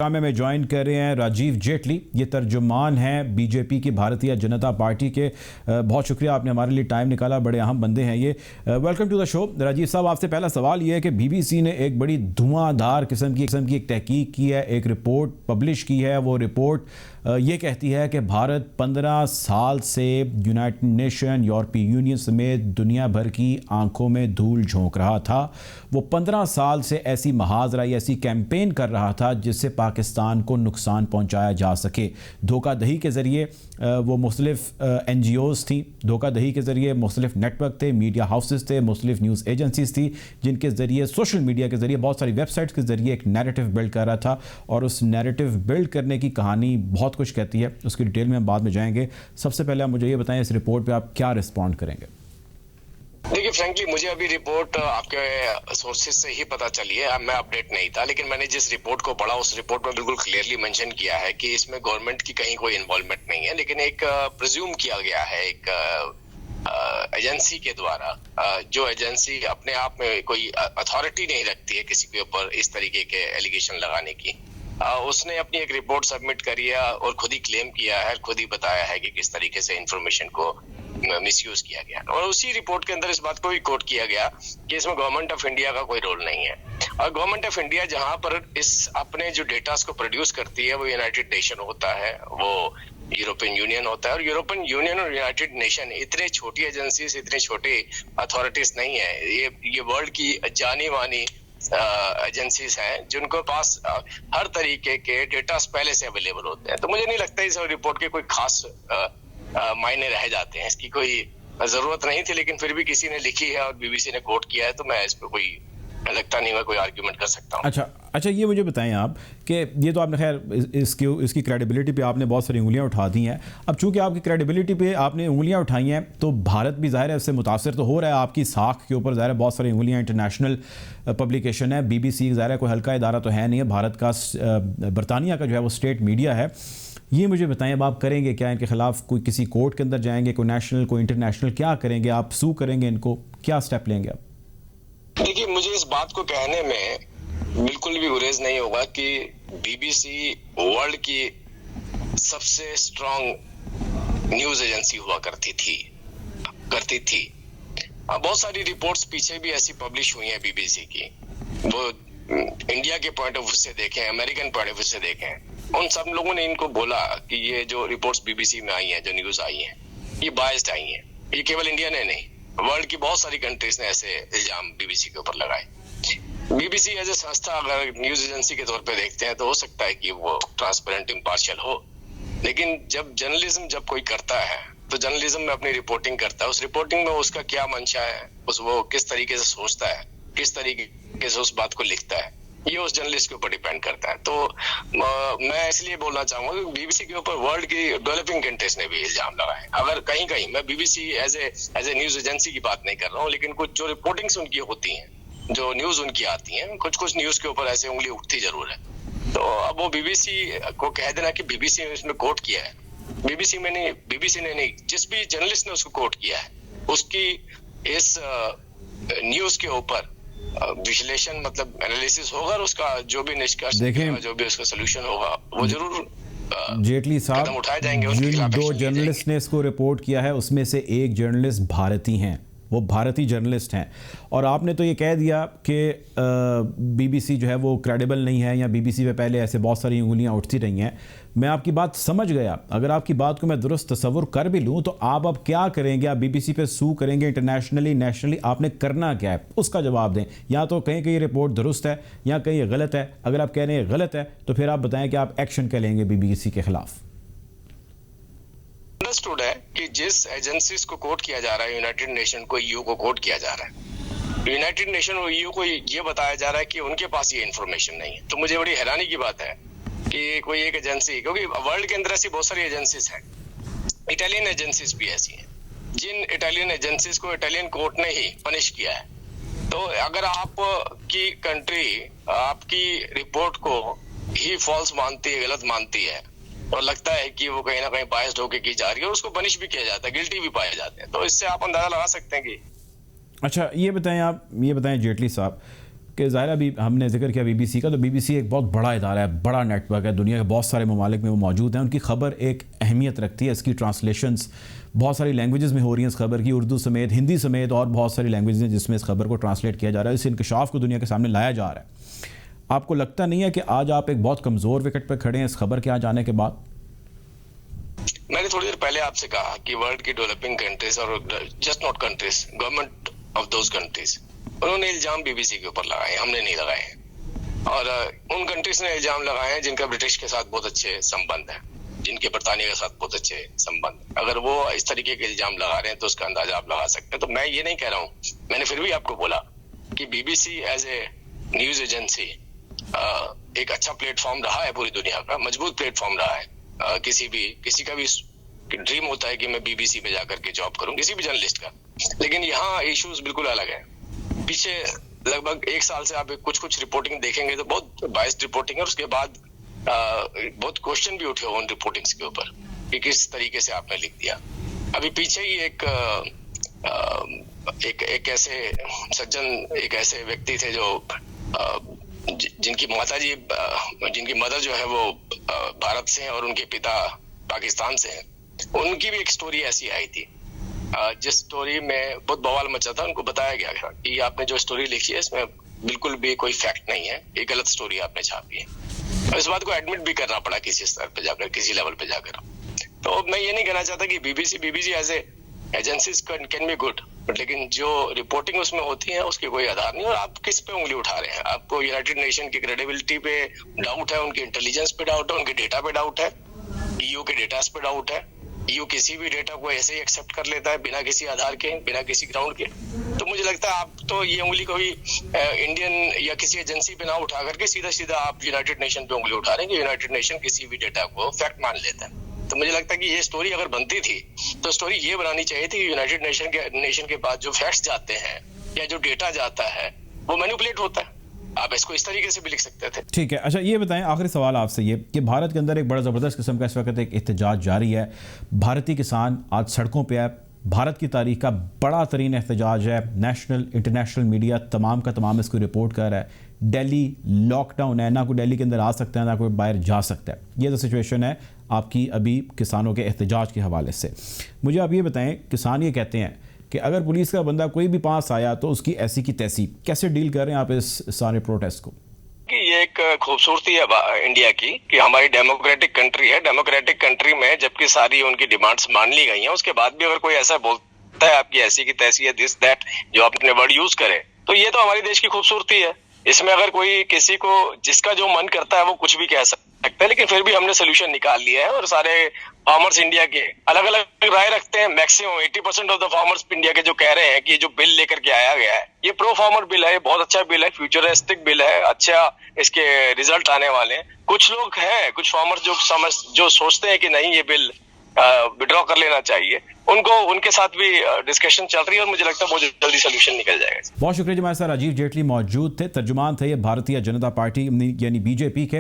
में ज्वाइन कर रहे हैं राजीव जेटली। ये तर्जुमान हैं बीजेपी की, भारतीय जनता पार्टी के। बहुत शुक्रिया, आपने हमारे लिए टाइम निकाला, बड़े अहम बंदे हैं ये। Welcome to the show. Rajiv साहब, आपसे पहला सवाल ये है कि बीबीसी ने एक बड़ी धुआंधार किस्म की एक तहकीक की है, एक रिपोर्ट पब्लिश की है। वो रिपोर्ट ये कहती है कि भारत 15 साल से यूनाइटेड नेशन, यूरोपीय यूनियन समेत दुनिया भर की आंखों में धूल झोंक रहा था। वो 15 साल से ऐसी महाजराई, ऐसी कैंपेन कर रहा था जिससे पाकिस्तान को नुकसान पहुंचाया जा सके। धोखाधही के ज़रिए वो मुख्तलिफ NGOs थी, धोखाधही के ज़रिए मुख्तलिफ नेटवर्क थे, मीडिया हाउसेस थे, मुख्तलिफ न्यूज़ एजेंसीज थी, जिनके ज़रिए सोशल मीडिया के ज़रिए, बहुत सारी वेबसाइट्स के ज़रिए एक नैरेटिव बिल्ड कर रहा था। और उस नैरेटिव बिल्ड करने की कहानी बहुत कुछ कहती है, उसकी डिटेल में हम बाद में जाएंगे। सबसे पहले आप मुझे ये बताएं, इस रिपोर्ट पर आप क्या रिस्पॉन्ड करेंगे? देखिए, फ्रैंकली मुझे अभी रिपोर्ट आपके सोर्सेज से ही पता चली है, मैं अपडेट नहीं था। लेकिन मैंने जिस रिपोर्ट को पढ़ा, उस रिपोर्ट में बिल्कुल क्लियरली मेंशन किया है कि इसमें गवर्नमेंट की कहीं कोई इन्वॉल्वमेंट नहीं है, लेकिन एक प्रिज्यूम किया गया है एक एजेंसी के द्वारा, जो एजेंसी अपने आप में कोई अथॉरिटी नहीं रखती है किसी के ऊपर इस तरीके के एलिगेशन लगाने की। उसने अपनी एक रिपोर्ट सबमिट करी है और खुद ही क्लेम किया है, खुद ही बताया है कि किस तरीके से इंफॉर्मेशन को मिसयूज किया गया। और उसी रिपोर्ट के अंदर इस बात को भी कोट किया गया कि इसमें गवर्नमेंट ऑफ इंडिया का कोई रोल नहीं है। और गवर्नमेंट ऑफ इंडिया जहां पर इस अपने जो डेटास को प्रोड्यूस करती है, वो यूनाइटेड नेशन होता है, वो यूरोपियन यूनियन होता है। और यूरोपियन यूनियन और यूनाइटेड नेशन इतने छोटी एजेंसीज, इतने छोटे अथॉरिटीज नहीं है। ये वर्ल्ड की जानी मानी एजेंसीज हैं जिनको पास हर तरीके के डेटा पहले से अवेलेबल होते हैं। तो मुझे नहीं लगता इस रिपोर्ट के कोई खास मायने रह जाते हैं, इसकी कोई जरूरत नहीं थी। लेकिन फिर भी किसी ने लिखी है और बीबीसी ने कोट किया है, तो मैं इस पर कोई लगता नहीं मैं कोई आर्ग्यूमेंट कर सकता हूँ। अच्छा, ये मुझे बताएं आप कि ये तो आपने खैर इसकी क्रेडिबिलिटी पे आपने बहुत सारी उंगलियां उठा दी हैं। अब चूंकि आपकी क्रेडिबिलिटी पे आपने उंगलियां उठाई हैं, तो भारत भी ज़ाहिर है उससे मुतासर तो हो रहा है। आपकी साख के ऊपर ज़ाहिर है बहुत सारी उंगलियां, इंटरनेशनल पब्लिकेशन है, BBC ज़ाहिर है कोई हल्का इदारा तो है नहीं है, भारत का बरतानिया का जो है वो स्टेट मीडिया है। ये मुझे बताएं, अब आप करेंगे क्या इनके खिलाफ? कोई किसी कोर्ट के अंदर जाएंगे, कोई नेशनल, कोई इंटरनेशनल, क्या करेंगे आप? सू करेंगे इनको? क्या स्टेप लेंगे आप? देखिए, मुझे इस बात को कहने में बिल्कुल भी गुरेज नहीं होगा कि BBC वर्ल्ड की सबसे स्ट्रांग न्यूज एजेंसी हुआ करती थी। बहुत सारी रिपोर्ट्स पीछे भी ऐसी पब्लिश हुई हैं BBC की, वो इंडिया के पॉइंट ऑफ व्यू से देखें, अमेरिकन पॉइंट ऑफ व्यू से देखें, उन सब लोगों ने इनको बोला कि ये जो रिपोर्ट्स BBC में आई हैं, जो न्यूज आई हैं, ये बायस्ड आई हैं। ये केवल इंडिया ने नहीं, वर्ल्ड की बहुत सारी कंट्रीज ने ऐसे इल्जाम BBC के ऊपर लगाए। BBC एज ए संस्था अगर न्यूज एजेंसी के तौर पे देखते हैं तो हो सकता है कि वो ट्रांसपेरेंट, इम्पार्शियल हो। लेकिन जब जर्नलिज्म जब कोई करता है तो जर्नलिज्म में अपनी रिपोर्टिंग करता है। उस रिपोर्टिंग में उसका क्या मंशा है, वो किस तरीके से सोचता है, किस तरीके से उस बात को लिखता है, ये उस जर्नलिस्ट के ऊपर डिपेंड करता है। तो मैं इसलिए बोलना चाहूंगा कि BBC के ऊपर वर्ल्ड की डेवलपिंग कंट्रीज ने भी इल्जाम लगाए। अगर कहीं मैं BBC as a news agency की बात नहीं कर रहा हूँ, लेकिन कुछ जो रिपोर्टिंग्स उनकी होती हैं, जो न्यूज उनकी आती हैं, कुछ न्यूज के ऊपर ऐसे उंगली उठती जरूर है। तो अब वो BBC को कह देना कि BBC ने इसमें कोट किया है, BBC ने नहीं, जिस भी जर्नलिस्ट ने उसको कोट किया है, उसकी इस न्यूज के ऊपर विश्लेषण, मतलब एनालिसिस होगा और उसका जो भी निष्कर्ष, जो भी उसका सोल्यूशन होगा, वो जरूर जेटली साहब, उठाए जाएंगे। जिन 2 जर्नलिस्ट ने इसको रिपोर्ट किया है, उसमें से एक जर्नलिस्ट भारतीय हैं, वो भारतीय जर्नलिस्ट हैं। और आपने तो ये कह दिया कि BBC जो है वो क्रेडिबल नहीं है, या BBC पे पहले ऐसे बहुत सारी उंगलियां उठती रही हैं। मैं आपकी बात समझ गया। अगर आपकी बात को मैं दुरुस्त तस्वुर कर भी लूँ, तो आप अब क्या करेंगे? आप BBC पे सू करेंगे इंटरनेशनली, नेशनली? आपने करना क्या है, उसका जवाब दें। या तो कहीं कहीं रिपोर्ट दुरुस्त है या कहीं गलत है। अगर आप कह रहे हैं गलत है, तो फिर आप बताएं कि आप एक्शन क्या लेंगे BBC के खिलाफ। अंडरस्टूड है कि जिस एजेंसीज को कोट किया जा रहा है, यूनाइटेड नेशन को, EU को कोट किया जा रहा है, यूनाइटेड नेशन और EU को ये बताया जा रहा है कि उनके पास ये इन्फॉर्मेशन नहीं है। तो मुझे बड़ी हैरानी की बात है कि कोई एक एजेंसी, क्योंकि वर्ल्ड के अंदर ऐसी बहुत सारी एजेंसीज हैं, इटालियन एजेंसीज भी ऐसी हैं, जिन इटालियन एजेंसीज को इटालियन कोर्ट ने ही पनिश किया है। तो अगर आपकी कंट्री आपकी रिपोर्ट को ही फॉल्स मानती है, गलत मानती है, और लगता है कि वो कहीं ना कहीं बायस्ड होकर की जा रही है, और उसको पनिश भी किया जाता है, गिल्टी भी पाए जाते हैं, तो इससे आप अंदाजा लगा सकते हैं कि। अच्छा, ये बताएं जेटली साहब कि ज़ाहिर अभी हमने जिक्र किया बीबीसी का, तो बीबीसी एक बहुत बड़ा इदारा है, बड़ा नेटवर्क है, दुनिया के बहुत सारे ममालिक में वो मौजूद हैं। उनकी ख़बर एक अहमियत रखती है, इसकी ट्रांसलेशंस बहुत सारी लैंग्वेजेस में हो रही हैं इस खबर की, उर्दू समेत, हिंदी समेत और बहुत सारी लैंग्वेजेस हैं जिसमें इस खबर को ट्रांसलेट किया जा रहा है, इस इंकशाफ को दुनिया के सामने लाया जा रहा है। आपको लगता नहीं है कि आज आप एक बहुत कमज़ोर विकेट पर खड़े हैं इस खबर के आ जाने के बाद? मैंने थोड़ी देर पहले आपसे कहा कि वर्ल्ड की डेवलपिंग कंट्रीज और just not countries, government of those countries, उन्होंने इल्जाम बीबीसी के ऊपर लगाए, हमने नहीं लगाए हैं। और उन कंट्रीज ने इल्जाम लगाए हैं जिनका ब्रिटिश के साथ बहुत अच्छे संबंध है, जिनके बरतानिया के साथ बहुत अच्छे संबंध। अगर वो इस तरीके के इल्जाम लगा रहे हैं तो उसका अंदाजा आप लगा सकते हैं। तो मैं ये नहीं कह रहा हूँ, मैंने फिर भी आपको बोला कि BBC as a news agency एक अच्छा प्लेटफॉर्म रहा है पूरी दुनिया का, मजबूत प्लेटफॉर्म रहा है। किसी का भी ड्रीम होता है कि मैं बीबीसी पे जाकर के जॉब करूं, किसी भी जर्नलिस्ट का। लेकिन यहाँ इश्यूज बिल्कुल अलग है। पीछे लगभग 1 साल से आप कुछ रिपोर्टिंग देखेंगे तो बहुत बायस्ड रिपोर्टिंग है। उसके बाद बहुत क्वेश्चन भी उठे उन रिपोर्टिंग्स के ऊपर कि किस तरीके से आपने लिख दिया। अभी पीछे ही एक ऐसे सज्जन, एक ऐसे व्यक्ति थे जो जिनकी मदर जो है वो भारत से है और उनके पिता पाकिस्तान से हैं। उनकी भी एक स्टोरी ऐसी आई थी जिस स्टोरी में बहुत बवाल मचा था। उनको बताया गया था कि आपने जो स्टोरी लिखी है इसमें बिल्कुल भी कोई फैक्ट नहीं है, ये गलत स्टोरी आपने छापी है। और इस बात को एडमिट भी करना पड़ा किसी स्तर पे जाकर, किसी लेवल पे जाकर। तो मैं ये नहीं कहना चाहता कि BBC as a agencies can be good, but लेकिन जो रिपोर्टिंग उसमें होती है उसके कोई आधार नहीं। और आप किस पे उंगली उठा रहे हैं? आपको यूनाइटेड नेशन की क्रेडिबिलिटी पे डाउट है, उनके इंटेलिजेंस पे डाउट है, उनके डेटा पे डाउट है, ईयू के डेटा पे डाउट है। ईयू किसी भी डेटा को ऐसे ही एक्सेप्ट कर लेता है बिना किसी आधार के, बिना किसी ग्राउंड के। तो मुझे लगता है आप तो ये उंगली कोई इंडियन या किसी एजेंसी पे ना उठा करके सीधा आप यूनाइटेड नेशन पे उंगली उठा रहे हैं कि यूनाइटेड नेशन किसी भी डेटा को फैक्ट मान लेता है। तो मुझे लगता है कि ये स्टोरी अगर बनती थी तो स्टोरी ये बनानी चाहिए थी कि यूनाइटेड नेशन के पास जो फैक्ट्स जाते हैं या जो डेटा जाता है वो मैनिपुलेट होता है। आप इसको इस तरीके से भी लिख सकते थे। ठीक है, अच्छा ये बताएं, आखिरी सवाल आपसे ये कि भारत के अंदर एक बड़ा ज़बरदस्त किस्म का इस वक्त एक एहतजाज जारी है। भारतीय किसान आज सड़कों पे है, भारत की तारीख का बड़ा तरीन एहतजाज है। नेशनल इंटरनेशनल मीडिया तमाम का तमाम इसको रिपोर्ट कर रहा है। दिल्ली लॉकडाउन है, ना कोई दिल्ली के अंदर आ सकता है ना कोई बाहर जा सकता है। ये तो सिचुएशन है आपकी अभी किसानों के एहतजाज के हवाले से। मुझे आप ये बताएं, किसान ये कहते हैं कि अगर पुलिस का बंदा कोई भी पास आया तो उसकी ऐसी की तैसी, कैसे डील कर रहे हैं आप इस सारे प्रोटेस्ट को? कि ये एक खूबसूरती है इंडिया की कि हमारी डेमोक्रेटिक कंट्री है। डेमोक्रेटिक कंट्री में जबकि सारी उनकी डिमांड्स मान ली गई हैं, उसके बाद भी अगर कोई ऐसा बोलता है आपकी ऐसी की तैसी है, दिस दैट, जो आप अपने वर्ड यूज करें, तो ये तो हमारी देश की खूबसूरती है। इसमें अगर कोई किसी को जिसका जो मन करता है वो कुछ भी कह सकता है, लेकिन फिर भी हमने सोल्यूशन निकाल लिया है। और सारे फार्मर्स इंडिया के अलग अलग राय रखते हैं। Maximum 80% of the farmers India के जो कह रहे हैं कि ये जो बिल लेकर के आया गया है ये प्रो फार्मर बिल है, बहुत अच्छा बिल है, फ्यूचरिस्टिक बिल है, अच्छा इसके रिजल्ट आने वाले हैं। कुछ लोग हैं, कुछ फार्मर्स जो सोचते हैं कि नहीं ये बिल विड्रॉ कर लेना चाहिए, उनके साथ भी डिस्कशन चल रही है और मुझे लगता है बहुत जल्दी सोल्यूशन निकल जाएगा। बहुत शुक्रिया। हमारे साथ राजीव जेटली मौजूद थे, तर्जुमान थे ये भारतीय जनता पार्टी यानी बीजेपी के।